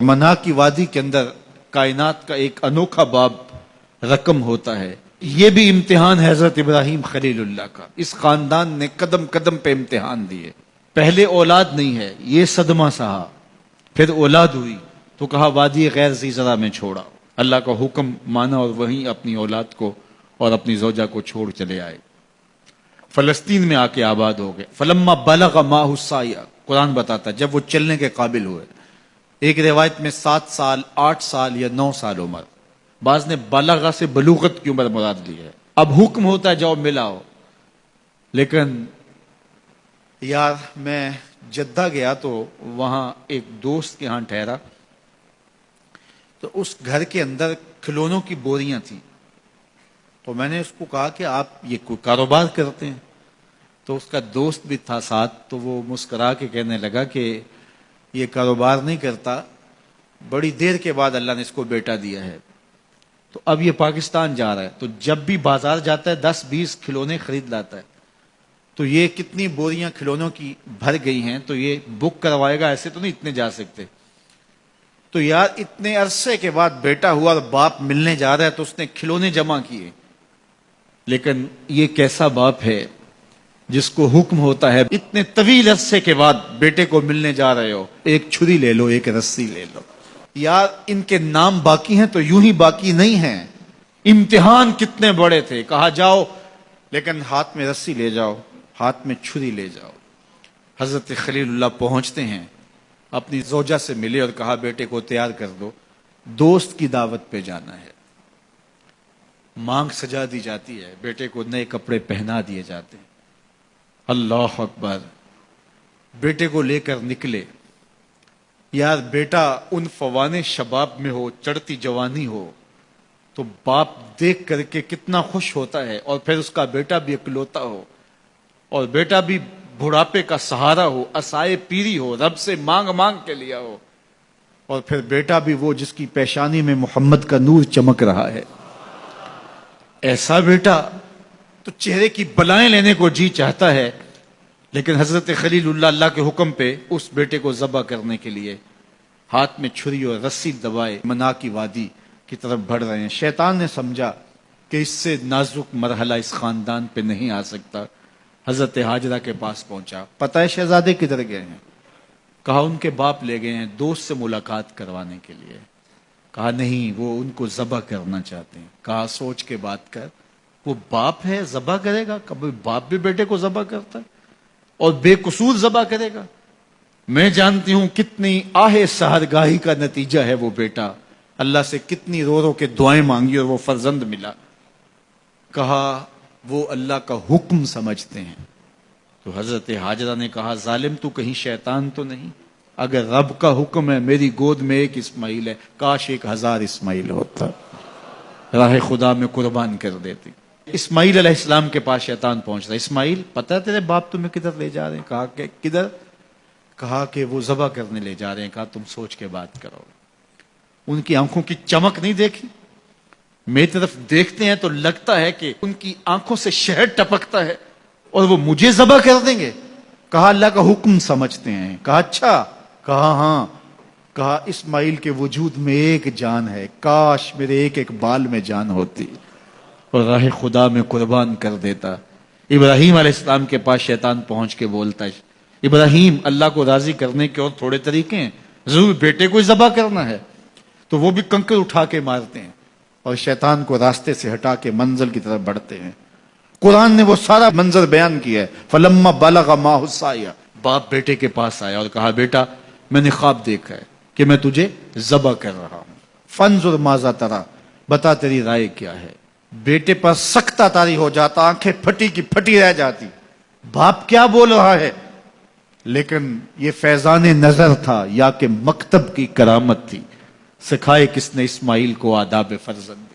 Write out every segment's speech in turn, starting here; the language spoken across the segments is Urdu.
منا کی وادی کے اندر کائنات کا ایک انوکھا باب رقم ہوتا ہے. یہ بھی امتحان ہے حضرت ابراہیم خلیل اللہ کا. اس خاندان نے قدم قدم پہ امتحان دیے. پہلے اولاد نہیں ہے، یہ صدمہ سہا. پھر اولاد ہوئی تو کہا وادی غیر ذی زرع میں چھوڑا. اللہ کا حکم مانا اور وہیں اپنی اولاد کو اور اپنی زوجہ کو چھوڑ چلے آئے. فلسطین میں آ کے آباد ہو گئے. فلما بلغ معہ السعی، قرآن بتاتا جب وہ چلنے کے قابل ہوئے. ایک روایت میں 7 سال 8 سال یا 9 سال عمر، بعض نے بالغہ سے بلوغت کی عمر مراد لی ہے. اب حکم ہوتا ہے جاؤ ملاؤ. لیکن یار میں جدہ گیا تو وہاں ایک دوست کے ہاں ٹھہرا تو اس گھر کے اندر کھلونوں کی بوریاں تھیں. تو میں نے اس کو کہا کہ آپ یہ کوئی کاروبار کرتے ہیں؟ تو اس کا دوست بھی تھا ساتھ، تو وہ مسکرا کے کہنے لگا کہ یہ کاروبار نہیں کرتا، بڑی دیر کے بعد اللہ نے اس کو بیٹا دیا ہے. تو اب یہ پاکستان جا رہا ہے تو جب بھی بازار جاتا ہے 10-20 کھلونے خرید لاتا ہے. تو یہ کتنی بوریاں کھلونوں کی بھر گئی ہیں تو یہ بک کروائے گا، ایسے تو نہیں اتنے جا سکتے. تو یار اتنے عرصے کے بعد بیٹا ہوا اور باپ ملنے جا رہا ہے تو اس نے کھلونے جمع کیے. لیکن یہ کیسا باپ ہے جس کو حکم ہوتا ہے اتنے طویل عرصے کے بعد بیٹے کو ملنے جا رہے ہو، ایک چھری لے لو، ایک رسی لے لو. یار ان کے نام باقی ہیں تو یوں ہی باقی نہیں ہیں. امتحان کتنے بڑے تھے. کہا جاؤ لیکن ہاتھ میں رسی لے جاؤ، ہاتھ میں چھری لے جاؤ. حضرت خلیل اللہ پہنچتے ہیں، اپنی زوجہ سے ملے اور کہا بیٹے کو تیار کر دو، دوست کی دعوت پہ جانا ہے. مانگ سجا دی جاتی ہے، بیٹے کو نئے کپڑے پہنا دیے جاتے ہیں. اللہ اکبر. بیٹے کو لے کر نکلے. یار بیٹا ان فوان شباب میں ہو، چڑھتی جوانی ہو تو باپ دیکھ کر کے کتنا خوش ہوتا ہے. اور پھر اس کا بیٹا بھی اکلوتا ہو اور بیٹا بھی بڑھاپے کا سہارا ہو، عصائے پیری ہو، رب سے مانگ مانگ کے لیا ہو. اور پھر بیٹا بھی وہ جس کی پیشانی میں محمد کا نور چمک رہا ہے. ایسا بیٹا تو چہرے کی بلائیں لینے کو جی چاہتا ہے. لیکن حضرت خلیل اللہ اللہ کے حکم پہ اس بیٹے کو ذبح کرنے کے لیے ہاتھ میں چھری اور رسی دبائے منا کی وادی کی طرف بڑھ رہے ہیں. شیطان نے سمجھا کہ اس سے نازک مرحلہ اس خاندان پہ نہیں آ سکتا. حضرت حاجرہ کے پاس پہنچا. پتہ ہے شہزادے کدھر گئے ہیں؟ کہا ان کے باپ لے گئے ہیں دوست سے ملاقات کروانے کے لیے. کہا نہیں، وہ ان کو ذبح کرنا چاہتے ہیں. کہا سوچ کے بات کر، وہ باپ ہے ذبح کرے گا؟ کبھی باپ بھی بیٹے کو ذبح کرتا ہے اور بے قصور ذبح کرے گا؟ میں جانتی ہوں کتنی آہ سحرگاہی کا نتیجہ ہے وہ بیٹا. اللہ سے کتنی رو رو کے دعائیں مانگی اور وہ فرزند ملا. کہا وہ اللہ کا حکم سمجھتے ہیں. تو حضرت حاجرہ نے کہا ظالم تو کہیں شیطان تو نہیں؟ اگر رب کا حکم ہے، میری گود میں ایک اسماعیل ہے، کاش 1000 اسماعیل ہوتا، راہ خدا میں قربان کر دیتی. اسماعیل علیہ السلام کے پاس شیطان پہنچ رہا. اسماعیل پتہ ہے تیرے باپ تمہیں کدھر لے جا رہے ہیں؟ کہا کہ کدھر؟ کہا کہ وہ ذبح کرنے لے جا رہے ہیں. کہا تم سوچ کے بات کرو. ان کی آنکھوں کی چمک نہیں دیکھی؟ میری طرف دیکھتے ہیں تو لگتا ہے کہ ان کی آنکھوں سے شہد ٹپکتا ہے اور وہ مجھے ذبح کر دیں گے. کہا اللہ کا حکم سمجھتے ہیں. کہا اچھا. کہا ہاں. کہا اسماعیل کے وجود میں ایک جان ہے، کاش میرے ایک ایک بال میں جان ہوتی اور راہ خدا میں قربان کر دیتا. ابراہیم علیہ السلام کے پاس شیطان پہنچ کے بولتا ہے ابراہیم اللہ کو راضی کرنے کے اور تھوڑے طریقے ہیں، ضرور بیٹے کو ذبح کرنا ہے. تو وہ بھی کنکر اٹھا کے مارتے ہیں اور شیطان کو راستے سے ہٹا کے منزل کی طرف بڑھتے ہیں. قرآن نے وہ سارا منظر بیان کیا ہے. فلما بلغ معہ السعی، باپ بیٹے کے پاس آیا اور کہا بیٹا میں نے خواب دیکھا ہے کہ میں تجھے ذبح کر رہا ہوں. فانظر ماذا تری، بتا تیری رائے کیا ہے. بیٹے پر سختہ طاری ہو جاتا، آنکھیں پھٹی کی پھٹی رہ جاتی. باپ کیا بول رہا ہے؟ لیکن یہ فیضان نظر تھا یا کہ مکتب کی کرامت تھی. سکھائے کس نے اسماعیل کو آداب فرزند.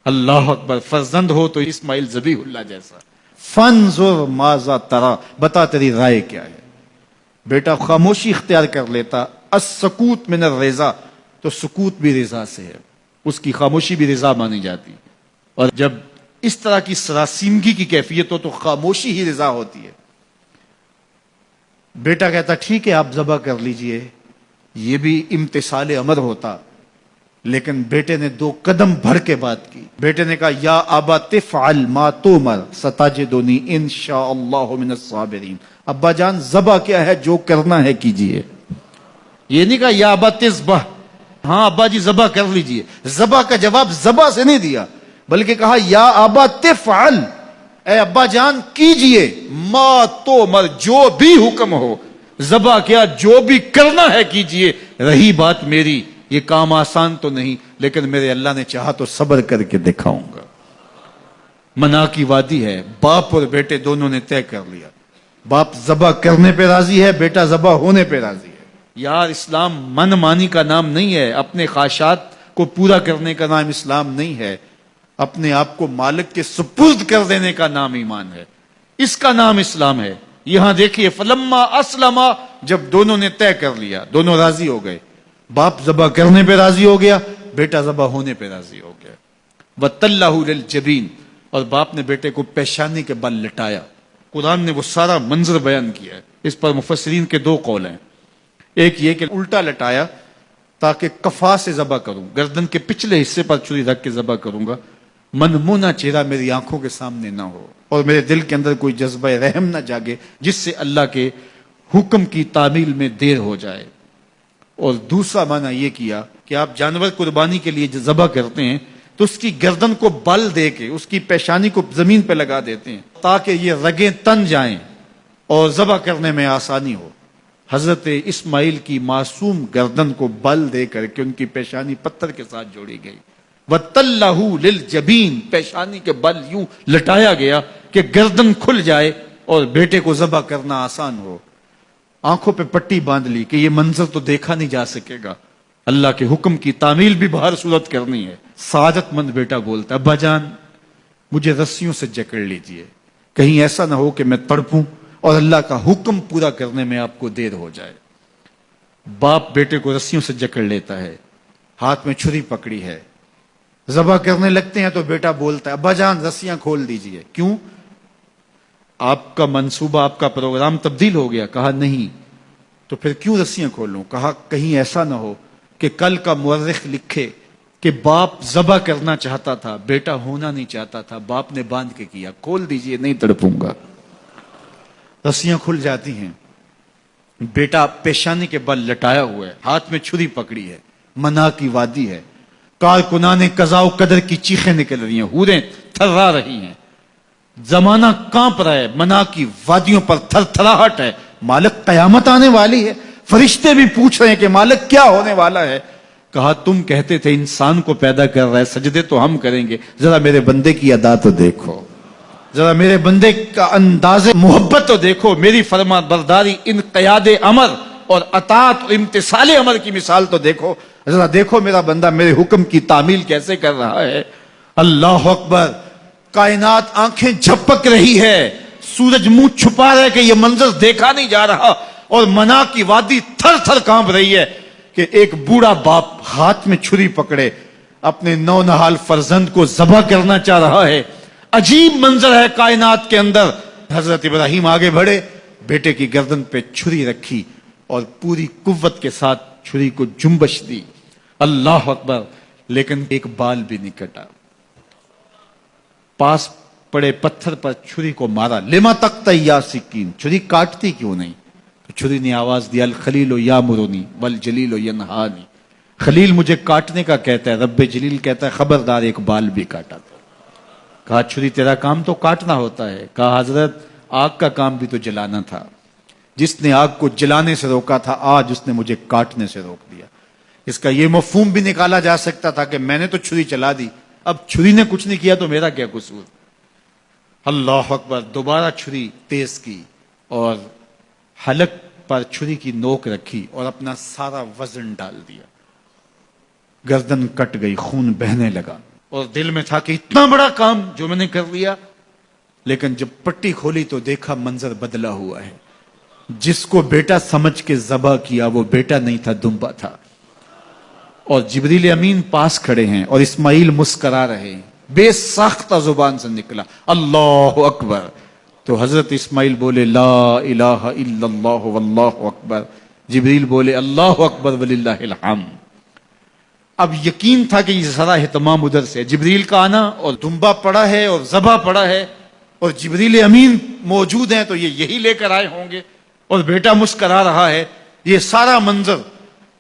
اللہ اکبر. فرزند ہو تو اسماعیل ذبیح اللہ جیسا. فانظر ماذا تری، بتا تیری رائے کیا ہے. بیٹا خاموشی اختیار کر لیتا. السکوت من الرضا، تو سکوت بھی رضا سے ہے، اس کی خاموشی بھی رضا مانی جاتی. اور جب اس طرح کی سراسیمگی کی کیفیت ہو تو خاموشی ہی رضا ہوتی ہے. بیٹا کہتا ٹھیک ہے آپ ذبح کر لیجئے. یہ بھی امتثال امر ہوتا، لیکن بیٹے نے 2 قدم بھر کے بات کی. بیٹے نے کہا یا ابا تفعل ما تؤمر ستجدنی انشاء اللہ من الصابرین. ابا جان ذبح کیا ہے، جو کرنا ہے کیجئے. یہ نہیں کہا یا ابا تذبح، ہاں ابا جی ذبح کر لیجئے. ذبح کا جواب ذبح سے نہیں دیا، بلکہ کہا یا ابا تفعل، اے ابا جان کیجئے ما تؤمر، جو بھی حکم ہو. ذبح کیا، جو بھی کرنا ہے کیجئے. رہی بات میری، یہ کام آسان تو نہیں، لیکن میرے اللہ نے چاہا تو صبر کر کے دکھاؤں گا. منا کی وادی ہے، باپ اور بیٹے دونوں نے طے کر لیا. باپ ذبح کرنے پہ راضی ہے، بیٹا ذبح ہونے پہ راضی ہے. یار اسلام من مانی کا نام نہیں ہے، اپنے خواہشات کو پورا کرنے کا نام اسلام نہیں ہے، اپنے آپ کو مالک کے سپرد کر دینے کا نام ایمان ہے. اس کا نام اسلام ہے. یہاں دیکھیے فلما اسلما، جب دونوں نے طے کر لیا، دونوں راضی ہو گئے. باپ ذبح کرنے پہ راضی ہو گیا، بیٹا ذبح ہونے پہ راضی ہو گیا. وَتَلَّهُ لِلْجَبِينِ، اور باپ نے بیٹے کو پیشانی کے بل لٹایا. قرآن نے وہ سارا منظر بیان کیا ہے. اس پر مفسرین کے 2 قول ہیں. ایک یہ کہ الٹا لٹایا تاکہ کفا سے ذبح کروں، گردن کے پچھلے حصے پر چھری رکھ کے ذبح کروں گا، منمونا چہرہ میری آنکھوں کے سامنے نہ ہو اور میرے دل کے اندر کوئی جذبہ رحم نہ جاگے جس سے اللہ کے حکم کی تعمیل میں دیر ہو جائے. اور دوسرا معنی یہ کیا کہ آپ جانور قربانی کے لیے جو ذبح کرتے ہیں تو اس کی گردن کو بل دے کے اس کی پیشانی کو زمین پہ لگا دیتے ہیں تاکہ یہ رگیں تن جائیں اور ذبح کرنے میں آسانی ہو. حضرت اسماعیل کی معصوم گردن کو بل دے کر کے ان کی پیشانی پتھر کے ساتھ جوڑی گئی. وَتَلَّهُ لِلْجَبِينِ، پیشانی کے بل یوں لٹایا گیا کہ گردن کھل جائے اور بیٹے کو ذبح کرنا آسان ہو. آنکھوں پہ پٹی باندھ لی کہ یہ منظر تو دیکھا نہیں جا سکے گا، اللہ کے حکم کی تعمیل بھی بہر صورت کرنی ہے. سعادت مند بیٹا بولتا ابا جان مجھے رسیوں سے جکڑ لیجئے، کہیں ایسا نہ ہو کہ میں تڑپوں اور اللہ کا حکم پورا کرنے میں آپ کو دیر ہو جائے. باپ بیٹے کو رسیوں سے جکڑ لیتا ہے، ہاتھ میں چھری پکڑی ہے، ذبح کرنے لگتے ہیں تو بیٹا بولتا ہے ابا جان رسیاں کھول دیجئے. کیوں؟ آپ کا منصوبہ، آپ کا پروگرام تبدیل ہو گیا. کہا نہیں. تو پھر کیوں رسیاں کھولوں؟ کہا کہیں ایسا نہ ہو کہ کل کا مورخ لکھے کہ باپ ذبح کرنا چاہتا تھا، بیٹا ہونا نہیں چاہتا تھا، باپ نے باندھ کے کیا. کھول دیجئے، نہیں تڑپوں گا. رسیاں کھل جاتی ہیں. بیٹا پیشانی کے بل لٹایا ہوا ہے، ہاتھ میں چھری پکڑی ہے، منا کی وادی ہے، کارکنان قضاء و قدر کی چیخیں نکل رہی ہیں، حوریں تھرا رہی ہیں، زمانہ کانپ رہا ہے، منا کی وادیوں پر تھر تھراہٹ ہے. مالک قیامت آنے والی ہے. فرشتے بھی پوچھ رہے ہیں کہ مالک کیا ہونے والا ہے. کہا تم کہتے تھے انسان کو پیدا کر رہا ہے، سجدے تو ہم کریں گے، ذرا میرے بندے کی ادا تو دیکھو، ذرا میرے بندے کا انداز محبت تو دیکھو، میری فرما برداری، انقیاد امر اور اطاعت اور امتثال امر کی مثال تو دیکھو، ذرا دیکھو میرا بندہ میرے حکم کی تعمیل کیسے کر رہا ہے. اللہ اکبر. کائنات آنکھیں جھپک رہی ہے، سورج منہ چھپا رہا ہے کہ یہ منظر دیکھا نہیں جا رہا، اور منا کی وادی تھر تھر کانپ رہی ہے کہ ایک بوڑھا باپ ہاتھ میں چھری پکڑے اپنے نو نہال فرزند کو ذبح کرنا چاہ رہا ہے. عجیب منظر ہے کائنات کے اندر. حضرت ابراہیم آگے بڑھے، بیٹے کی گردن پہ چھری رکھی اور پوری قوت کے ساتھ چھری کو جنبش دی. اللہ اکبر. لیکن ایک بال بھی نہیں کٹا. پاس پڑے پتھر پر چھری کو مارا. لما تقطع یا سکین، چھری کاٹتی کیوں نہیں؟ تو چھری نے آواز دیا الخلیل یامرنی والجلیل ینہانی، خلیل مجھے کاٹنے کا کہتا ہے، رب جلیل کہتا ہے خبردار ایک بال بھی کاٹا. کہا چھری تیرا کام تو کاٹنا ہوتا ہے. کہا حضرت آگ کا کام بھی تو جلانا تھا، جس نے آگ کو جلانے سے روکا تھا آج اس نے مجھے کاٹنے سے روک دیا. اس کا یہ مفہوم بھی نکالا جا سکتا تھا کہ میں نے تو چھری چلا دی، اب چھری نے کچھ نہیں کیا تو میرا کیا قصور. اللہ اکبر. دوبارہ چھری تیز کی اور حلق پر چھری کی نوک رکھی اور اپنا سارا وزن ڈال دیا. گردن کٹ گئی، خون بہنے لگا اور دل میں تھا کہ اتنا بڑا کام جو میں نے کر لیا. لیکن جب پٹی کھولی تو دیکھا منظر بدلا ہوا ہے. جس کو بیٹا سمجھ کے ذبح کیا وہ بیٹا نہیں تھا، دمبا تھا. اور جبریل امین پاس کھڑے ہیں اور اسماعیل مسکرا رہے ہیں. بے ساختہ زبان سے نکلا اللہ اکبر. تو حضرت اسماعیل بولے لا الہ الا اللہ واللہ اکبر. جبریل بولے اللہ اکبر وللہ الحمد۔ اب یقین تھا کہ یہ سارا اہتمام ادھر سے، جبریل کا آنا، اور دمبا پڑا ہے اور ذبح پڑا ہے اور جبریل امین موجود ہیں تو یہ یہی لے کر آئے ہوں گے، اور بیٹا مسکرا رہا ہے۔ یہ سارا منظر،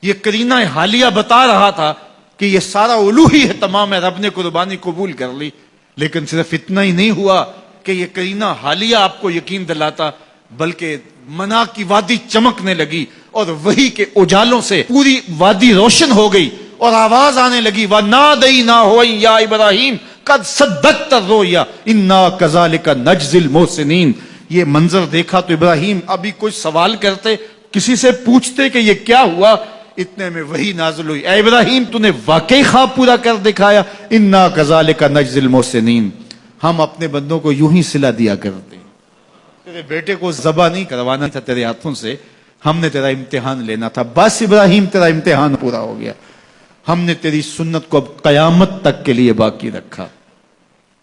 یہ قرینہ حالیہ بتا رہا تھا کہ یہ سارا الوہی اہتمام ہے، رب نے قربانی قبول کر لی۔ لیکن صرف اتنا ہی نہیں ہوا کہ یہ قرینہ حالیہ آپ کو یقین دلاتا، بلکہ منا کی وادی چمکنے لگی اور وہی کے اجالوں سے پوری وادی روشن ہو گئی، اور آواز آنے لگی وَنَادَيْنَاهُ يَا إِبْرَاهِيمُ قَدْ صَدَّقْتَ الرُّؤْيَا إِنَّا كَذَلِكَ نَجْزِي الْمُحْسِنِينَ۔ یہ منظر دیکھا تو ابراہیم ابھی کچھ سوال کرتے، کسی سے پوچھتے کہ یہ کیا ہوا، اتنے میں وہی نازل ہوئی، اے ابراہیم تو نے واقعی خواب پورا کر دکھایا، اِنَّا كَذَلِكَ نَجْزِي الْمُحْسِنِينَ۔ ہم اپنے بندوں کو یوں ہی صلہ دیا کرتے، تیرے بیٹے کو ذبح نہیں کروانا تھا تیرے ہاتھوں سے، ہم نے تیرا امتحان لینا تھا، بس ابراہیم تیرا امتحان پورا ہو گیا۔ ہم نے تیری سنت کو اب قیامت تک کے لیے باقی رکھا،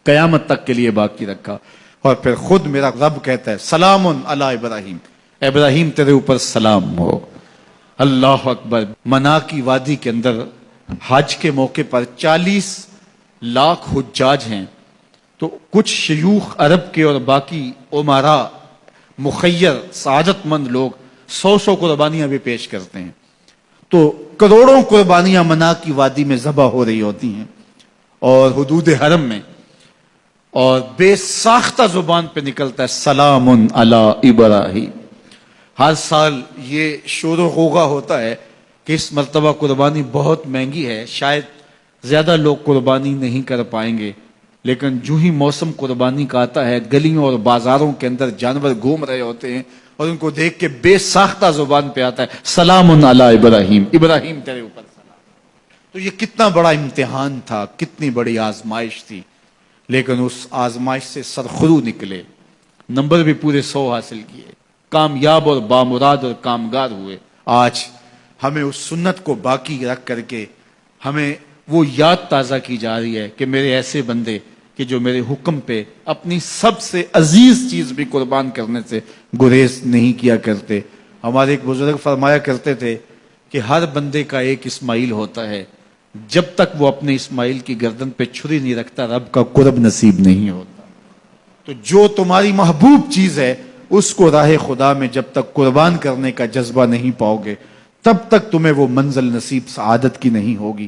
قیامت تک کے لیے باقی رکھا۔ اور پھر خود میرا رب کہتا ہے سلام علی ابراہیم، ابراہیم تیرے اوپر سلام ہو۔ اللہ اکبر۔ منا کی وادی کے اندر حج کے موقع پر 40 لاکھ حجاج ہیں، تو کچھ شیوخ عرب کے اور باقی عمراء مخیر سعادت مند لوگ 100 قربانیاں بھی پیش کرتے ہیں، تو کروڑوں قربانیاں منا کی وادی میں ذبح ہو رہی ہوتی ہیں اور حدود حرم میں، اور بے ساختہ زبان پہ نکلتا ہے سلام علی ابراہیم۔ ہر سال یہ شور و غوغا ہوتا ہے کہ اس مرتبہ قربانی بہت مہنگی ہے، شاید زیادہ لوگ قربانی نہیں کر پائیں گے، لیکن جو ہی موسم قربانی کا آتا ہے گلیوں اور بازاروں کے اندر جانور گھوم رہے ہوتے ہیں اور ان کو دیکھ کے بے ساختہ زبان پہ آتا ہے سلام علی ابراہیم، ابراہیم تیرے اوپر سلام۔ تو یہ کتنا بڑا امتحان تھا، کتنی بڑی آزمائش تھی، لیکن اس آزمائش سے سرخرو نکلے، نمبر بھی پورے 100 حاصل کیے، کامیاب اور بامراد اور کامگار ہوئے۔ آج ہمیں اس سنت کو باقی رکھ کر کے ہمیں وہ یاد تازہ کی جا رہی ہے کہ میرے ایسے بندے کہ جو میرے حکم پہ اپنی سب سے عزیز چیز بھی قربان کرنے سے گریز نہیں کیا کرتے۔ ہمارے ایک بزرگ فرمایا کرتے تھے کہ ہر بندے کا ایک اسماعیل ہوتا ہے، جب تک وہ اپنے اسماعیل کی گردن پہ چھری نہیں رکھتا رب کا قرب نصیب نہیں ہوتا۔ تو جو تمہاری محبوب چیز ہے اس کو راہ خدا میں جب تک قربان کرنے کا جذبہ نہیں پاؤ گے، تب تک تمہیں وہ منزل نصیب سعادت کی نہیں ہوگی۔